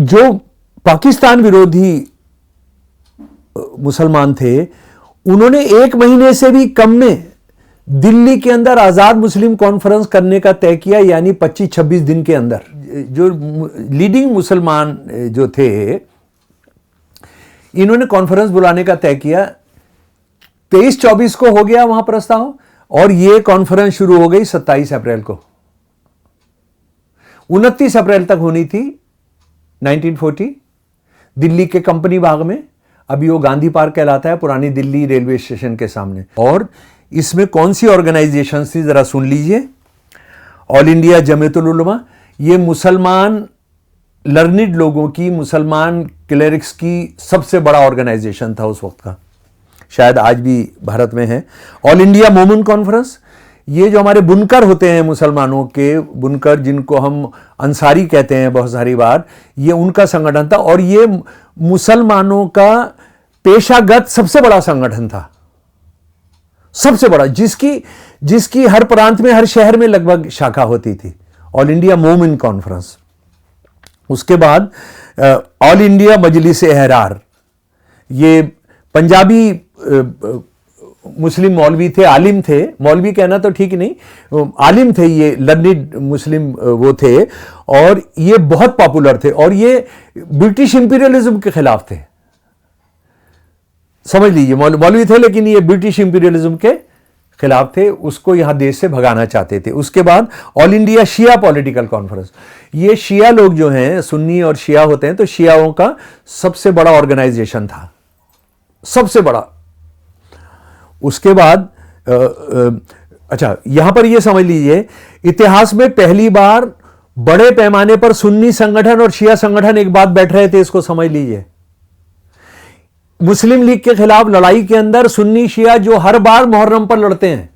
जो पाकिस्तान विरोधी मुसलमान थे, उन्होंने 1 महीने से भी कम में दिल्ली के अंदर आजाद मुस्लिम कॉन्फ्रेंस करने का तय किया, यानी 25-26 दिन के अंदर। जो लीडिंग मुसलमान जो थे, इन्होंने कॉन्फ्रेंस बुलाने का तय किया। 23-24 को हो गया वहां प्रस्ताव, और यह कॉन्फ्रेंस शुरू हो गई 27 अप्रैल को। 29 अप्रैल तक होनी थी 1940 दिल्ली के कंपनी बाग में। अभी वो गांधी पार्क कहलाता है, पुरानी दिल्ली रेलवे स्टेशन के सामने। और इसमें कौन सी ऑर्गेनाइजेशन थी जरा सुन लीजिए। ऑल इंडिया जमीयतुल उलमा, ये मुसलमान लर्निड लोगों की, मुसलमान क्लेरिक्स की सबसे बड़ा ऑर्गेनाइजेशन था उस वक्त का, शायद आज भी भारत में है। ऑल इंडिया मोमिन कॉन्फ्रेंस, ये जो हमारे बुनकर होते हैं मुसलमानों के, बुनकर जिनको हम अंसारी कहते हैं बहुत सारी बार, ये उनका संगठन था। और ये मुसलमानों का पेशागत सबसे बड़ा संगठन था, सबसे बड़ा, जिसकी हर प्रांत में, हर शहर में लगभग शाखा होती थी। ऑल इंडिया मोमिन कॉन्फ्रेंस। उसके बाद ऑल इंडिया मजलिस एहरार, ये पंजाबी मुस्लिम मौलवी थे, आलिम थे, मौलवी कहना तो ठीक नहीं, आलिम थे, ये लर्निड मुस्लिम वो थे, और ये बहुत पॉपुलर थे, और ये ब्रिटिश इंपीरियलिज्म के खिलाफ थे। समझ लीजिए, मौलवी थे लेकिन ये ब्रिटिश इंपीरियलिज्म के खिलाफ थे, उसको यहां देश से भगाना चाहते थे। उसके बाद ऑल इंडिया शिया पॉलिटिकल कॉन्फ्रेंस, ये शिया लोग जो हैं, सुन्नी और शिया होते हैं, तो शियाओं का सबसे बड़ा ऑर्गेनाइजेशन था, सबसे बड़ा। उसके बाद अच्छा, यहां पर यह समझ लीजिए, इतिहास में पहली बार बड़े पैमाने पर सुन्नी संगठन और शिया संगठन एक बात बैठ रहे थे, इसको समझ लीजिए। मुस्लिम लीग के खिलाफ लड़ाई के अंदर सुन्नी शिया जो हर बार मुहर्रम पर लड़ते हैं,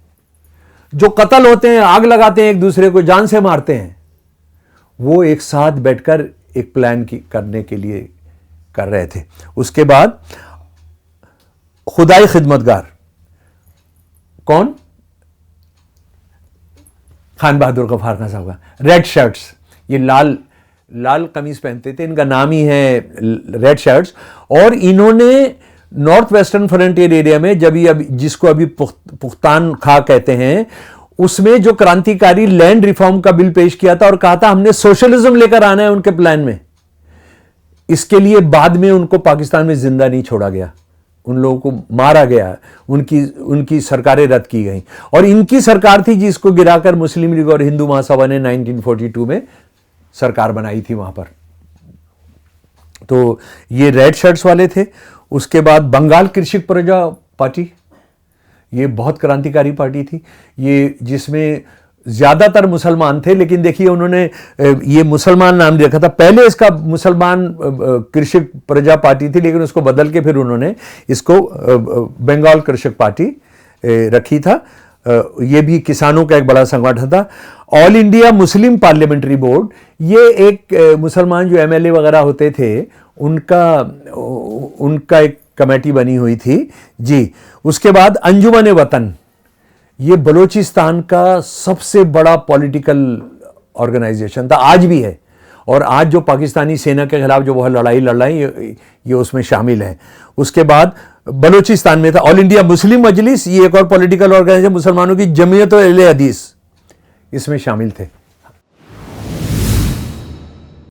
जो कत्ल होते हैं, आग लगाते हैं, एक दूसरे को जान से मारते हैं, वो एक साथ बैठकर एक प्लान करने के लिए कर रहे थे। उसके बाद खुदाई खिदमतगार, कौन? खान बहादुर गफ्फार खान साहब का, रेड शर्ट्स, ये लाल कमीज पहनते थे, इनका नाम ही है रेड शर्ट्स। और इन्होंने नॉर्थ वेस्टर्न फ्रंटियर एरिया में, जिसको अभी पुख्तान खा कहते हैं, उसमें जो क्रांतिकारी लैंड रिफॉर्म का बिल पेश किया था, और कहा था हमने सोशलिज्म लेकर आना है उनके प्लान में। इसके लिए बाद में उनको पाकिस्तान में जिंदा नहीं छोड़ा गया, उन लोगों को मारा गया, उनकी सरकारें रद्द की गई। और इनकी सरकार थी जिसको गिराकर मुस्लिम लीग और हिंदू महासभा ने 1942 में सरकार बनाई थी वहां पर। तो ये रेड शर्ट्स वाले थे। उसके बाद बंगाल कृषक प्रजा पार्टी, ये बहुत क्रांतिकारी पार्टी थी, ये जिसमें ज्यादातर मुसलमान थे, लेकिन देखिए उन्होंने ये मुसलमान नाम रखा था। पहले इसका मुसलमान कृषक प्रजा पार्टी थी, लेकिन उसको बदल के फिर उन्होंने इसको बंगाल कृषक पार्टी रखी था। ये भी किसानों का एक बड़ा संगठन था। All India Muslim parliamentary board, ये एक मुसलमान जो एमएलए वगैरह होते थे, उनका एक कमेटी बनी हुई थी जी। उसके बाद अंजुमन वतन, ये बलूचिस्तान का सबसे बड़ा पॉलिटिकल ऑर्गेनाइजेशन था, आज भी है। और आज जो पाकिस्तानी सेना के खिलाफ जो वह लड़ाई लड़ रही है, ये उसमें शामिल है। उसके बाद बलूचिस्तान में था ऑल इंडिया मुस्लिम मजलिस, ये एक और पॉलिटिकल ऑर्गेनाइजेशन, मुसलमानों की जमीयत और अहले हदीस इसमें शामिल थे।